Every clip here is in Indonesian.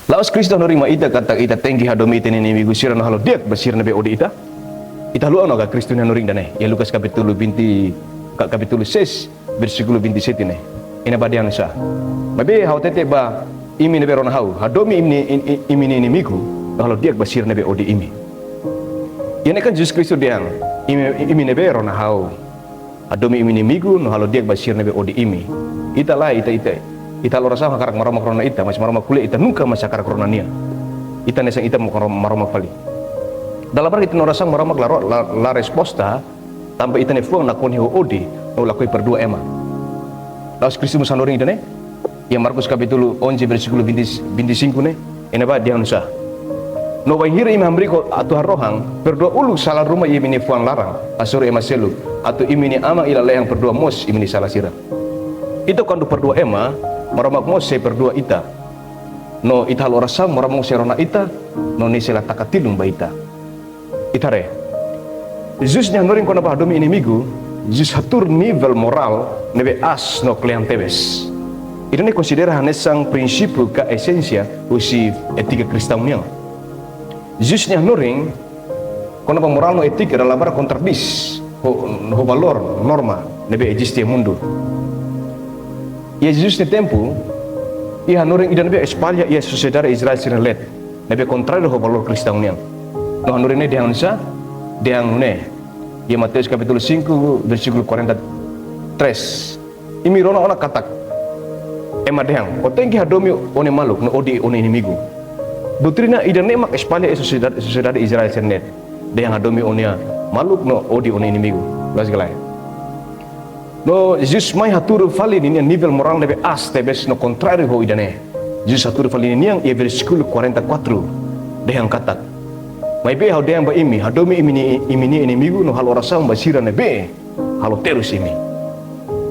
Laos Kristo norima ita kata ita tenggi hadomi ita ni migu sira no halo diak basir nabe odi ita. Ita luang naga Kristo ni noring dane. Ya Lukas kapitulo 20 kapitulo 6 versículo 27 ne. Ina badian sa. Mabe hautete ba imi nabe rona hau. Hadomi imi ni migu no halo diak basir nabe odi imi. Ini kan Jesus Kristo diang imi nabe rona hau. Hadomi imi ni migu no halo diak basir nabe odi imi. Ita lah ita lo rasa makarak maroma korona ita mas maroma kulit ita nuka masakar korona nia ita nesang ita maroma kali dalam bar ita no rasa maroma klaro la resposta tanpa ita ne fuang nakon hiu odi no lakoi perdua ema laos Kristus musanoring ita ne ya Markus kapitulo 11 versículo 25 ne ena ba dia nusa no bahira imam riko atu rohang perdua ulu salah rumah imini fuang larang asur ema selu atau imini ama ila yang perdua mos imini salah sira itu kan perdua ema maramak mo se perdua ita no ita lo rasang maramong se rona ita no ni sila takatilung ba ita itare Jesus nya noring kono pa domi inimigo Jesus hatur nivel moral nebe as no klean tebes itu ni considera hanesang prinsipio ka esensia usi etika kristau niang Jesus nya noring kono pa moral no etika dalam bara kontradis ho valor norma nebe existe mundo. Ia Jesus ni tempo ia hanuring idan be espalha ia sociedade Israel sirlet nebe contrário ho valor cristão niang no hanuring ne diang sa diang ne ia Mateus capítulo 5 versículo 43 imi rona ona katak ema diang o tengi hadomi one maluk no odi one inimigo doutrina idan ne mak espalha ia sociedade Israel sirlet diang hadomi onia maluk no odi one inimigo las galai. No Jesus mai hatur fali ni nível moral lebe as tebes no contrário ho idane. Jesus hatur fali ni yang ia versículo 44 dehang katak. Mai be hau dehang ba imi hadomi imini inimigo no halo rasang basira nebe halo terus imi.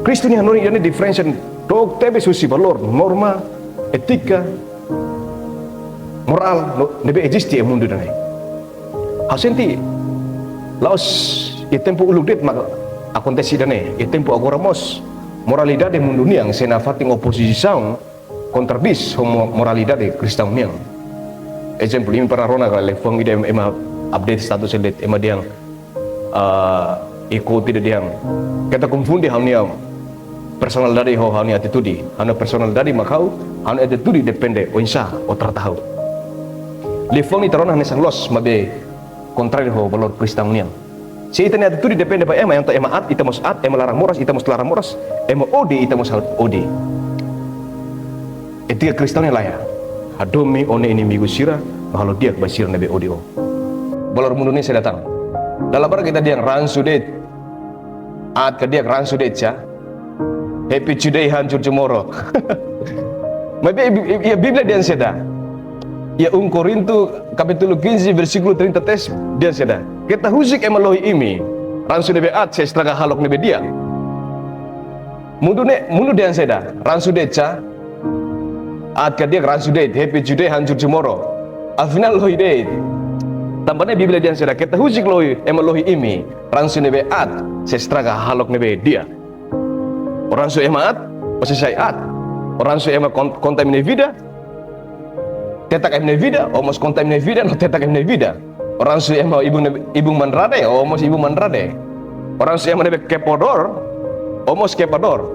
Kristo ni hanori idane differentiation dog tebes usi valor norma etika moral no nebe existe e mundo dane. Hasenti laos e tempo uluk det maka acontece dane e tempo agora mos moralidade mundo niang sena fating oposição contradiz moralidade cristão niang exemplo ini para rona kala fong ide ema update status elet ema diang ikuti diang kita confunde hanya personalidade ho hanya attitude hanya personalidade makau hanya attitude depende o insa o tratahau le fong ni tarona nesang los mabe contrario ho valor cristão niang. Si ita ni attitude depende pa ema yang ta ema at ita mos at ema larang moras ita mos larang moras ema odi ita mos odi etika kristau ni laya hadomi one inimigo sira halo dia basir nabe odi o bolor mundo ni saya datang dalam bar kita diang ransudet at ka dia ransudet ya happy today hancur tomorrow mabe ya Biblia dia seda ya Korinto kapitulo 15 versículo 33 dia seda kita husik emalohi imi ransu debe at saya setengah halok nebe dia mundu dia seda ransu deca at ka dia ransu det happy today hancur tomorrow afinal lohi det tampane Biblia dia seda kita husik lohi emalohi imi ransu nebe at saya setengah halok nebe dia orang su ema at pasti saya at orang su ema contamine vida tetak emne vida omos contamine vida no tetak emne vida orang su ema ibu manrade omos ibu manrade orang su ema nebe kepodor omos kepador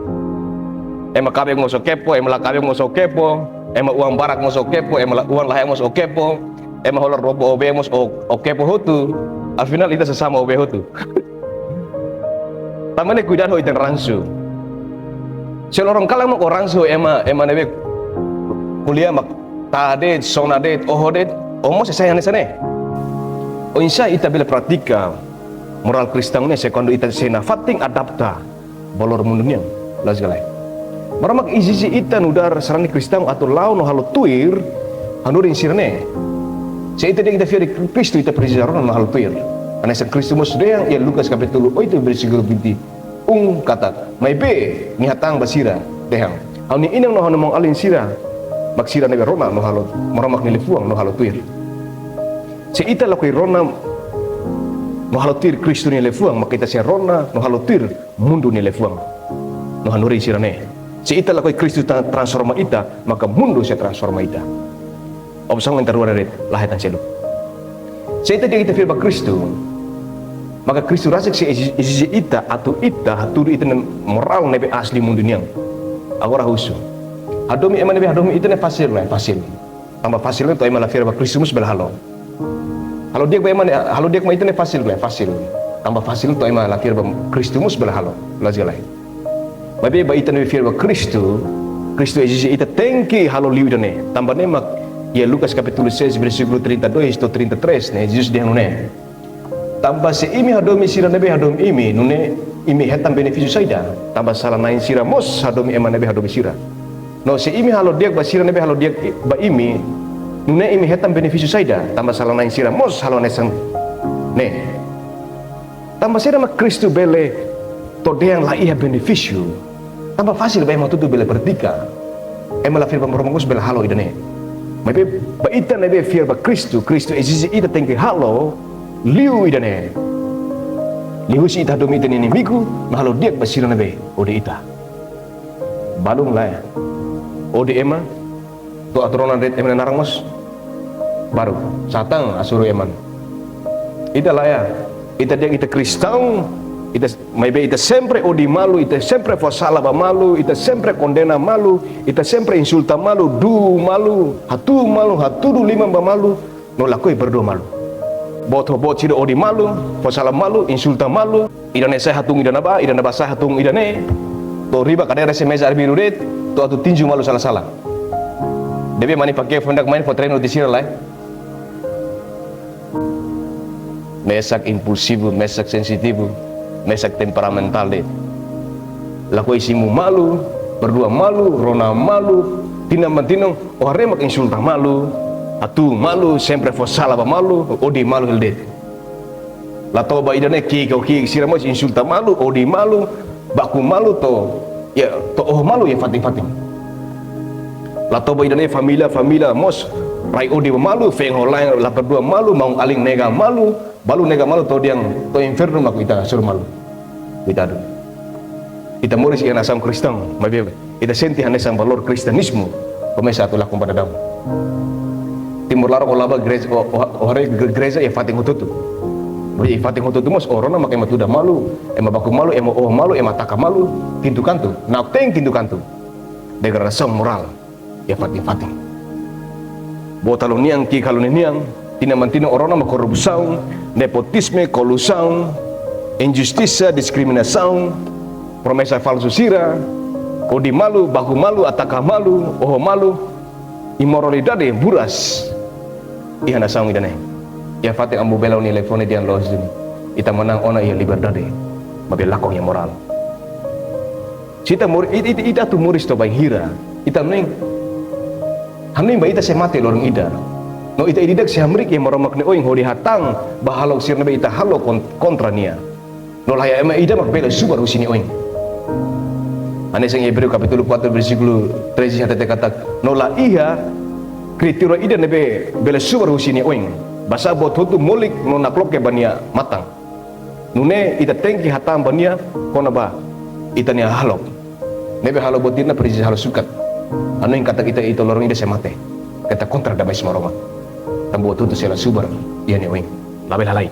ema kabeng moso kepo ema la kabeng moso kepo ema uang barak moso kepo ema uang lahay moso kepo ema holor robo obe mos o kepo hotu al final kita sesama obe hotu tamane cuidado iten ransu selorong kalang mo orang su ema nebe kuliah mak tadet sonadet ohodet omos saya nesane o insya ita bila pratika moral kristang ne sekondo ita sena fating adapta bolor mundunya las galai maramak isisi ita nudar sarani kristang atau lau no halo tuir hanurin sirne se ita dia kita fiari Kristo ita precisarona no halo tuir ana sa Kristo mos deang ya Lukas kapitulo 8 versículo 20 kata mai be ni hatang basira dehang hau ni inang no hano mong alin sira magsira nebe Roma no halo maramak nilifuang no halo tuir si ita lakoi rona no halo tuir Kristo ni lefuang makita si rona no halo tuir mundo ni lefuang no hanuri sirane si ita lakoi Kristo transforma ita maka mundo siya transforma ita opsang mentarua red lahetan selu. Seita dia kita firba Kristu, maka Kristu rasik si isi ita atau ita haturu itu moral nebe asli mundunia. Agora husu. Hadomi eman nebe hadomi itu ne fasil. Tambah fasilnya tu eman la firba Kristu mus belhalo. Halo dia eman halo dia itu ne fasil. Tambah fasil tu eman la firba Kristu mus belhalo. Lazgalai. Babe ba ita nebe firba Kristu isi ita tengki halo liu dane. Tambah nemak ya Lukas capítulo 6 versículo 32 atau 33 ne Jesus dia nune. Tambah se imi hadomi sira nebe hadom imi nune imi hetam beneficio saida. Tambah salah nain sira mos hadomi eman nebe hadomi sira. No se imi halo dia ba sira nebe halo dia ba imi nune imi hetam beneficio saida. Tambah salah nain sira mos halo nesang ne. Tambah sira mak Kristu bele tode yang la ia beneficio. Tambah fasil ba emo tutu bele pertika. Ema la firman romangus bele halo idane. Mabe ba ita nebe fir ba Kristu existe ita tengke halo liu idane. Liu si ita domi teni miku mahalo diak basira nabe ode ita. Balung lah. Ode ema to aturonan red emna narangos baru satang asuru eman. Ita lah ya. Ita dia ita Kristau, ita maybe ita sempre odi malu, ita sempre fasala ba malu, ita sempre condena malu, ita sempre insulta malu, du malu, hatu lima ba malu, no lakoi berdua malu. Bot sida odi malu, fasala malu, insulta malu, idane saya hatung idana ba saya hatung idane. To riba kadere se mesa arbiru ret, to atu tinju malu salah-salah. Debe mani pakai fondak main fotreno di sira lai. Mesak impulsivo, mesak sensitivo, mesak temperamental deh. Lakoi isimu malu, berdua malu, rona malu, tinam-tinam, remak insulta malu. Atu malu, sempre fosala ba malu, odi malu hildet. La toba idane ki siramos insulta malu, odi malu, baku malu to, ya to malu ya fating. La toba idane familia mos rai odi malu, feng holai la berdua malu, mau aling nega malu, balu nega malu to diang to inferno mak kita sur malu. Kita adu. Kita muris ian asam Kristen, mabebe. Kita senti hanesam valor Kristenismo, komesa tu lakum pada damu. Timur laro olaba gereja ya fating hututu. Beri fating hututu mos orona mak ema tuda malu, ema baku malu, ema malu, ema taka malu, kintu kantu. Nak teng kintu kantu. Degradasi moral ya fating. Botaloniang ki kaloniang, tinamantino orona mak korupsau, nepotisme, kolusau, injustiça, diskriminação, promessa falso sira, odi malu, baku malu, ataka malu, malu, imoralidade buras. Ihana saung idane. Ya fatik ambu belau ni telefone dian los ini. Ita menang ona ia liberdade. Mabe lakong yang moral. Cita ita tu muris to bang hira. Ita mending hamning ba ita se mate lorong ida. No ita ididak se hamrik yang moromak ni oing hodi hatang bahalok sirna be ita halo kontra nia. No laya ema ida mak bela subar usini oing. Ane sang Hebreu capítulo 4 versículo 13 hata kata no la iya kriteria ida nebe bela subar usini oing. Basa bot hutu molik no naklok ke bania matang. Nune ita tengki hatam bania kona ba ita nia halok. Nebe halo botina perisi halo sukat. Anu yang kata kita itu lorong ida se mate. Kata kontra damai semaroma. Tambo tutu sela subar ia ni oing. Label halai.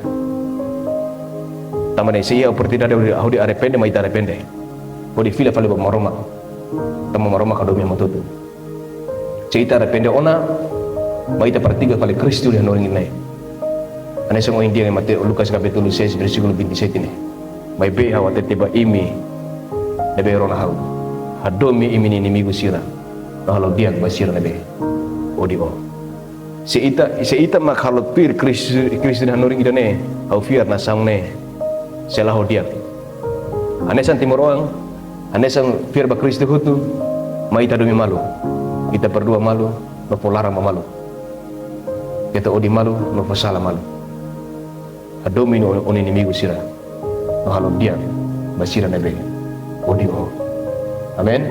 Tamane sia oportunidade de arrepende mai arrepende. Pode fila fale maroma. Tamo maroma kadomi motutu. Cerita arrepende ona mai ta partiga fale Kristo yang noring ini. Ane semua India yang mati Lukas capítulo 6 versículo 27 ini. Mai be hawa tiba imi nebe rona hau. Hadomi imi ni migu sira. Kalau dia basira nebe. Odibo. Seita mak halot pir Kristo yang noring idane. Au fiar na sangne. Selah dia. Anesan timur orang, anesan fiar ba Kristo hutu, mai ta domi malu. Kita berdua malu, no polarang malu. Kita odi malu, no fasala malu. Adomi no oni inimigo sira. No halo dia, basira nebe. Odi ho. Amen.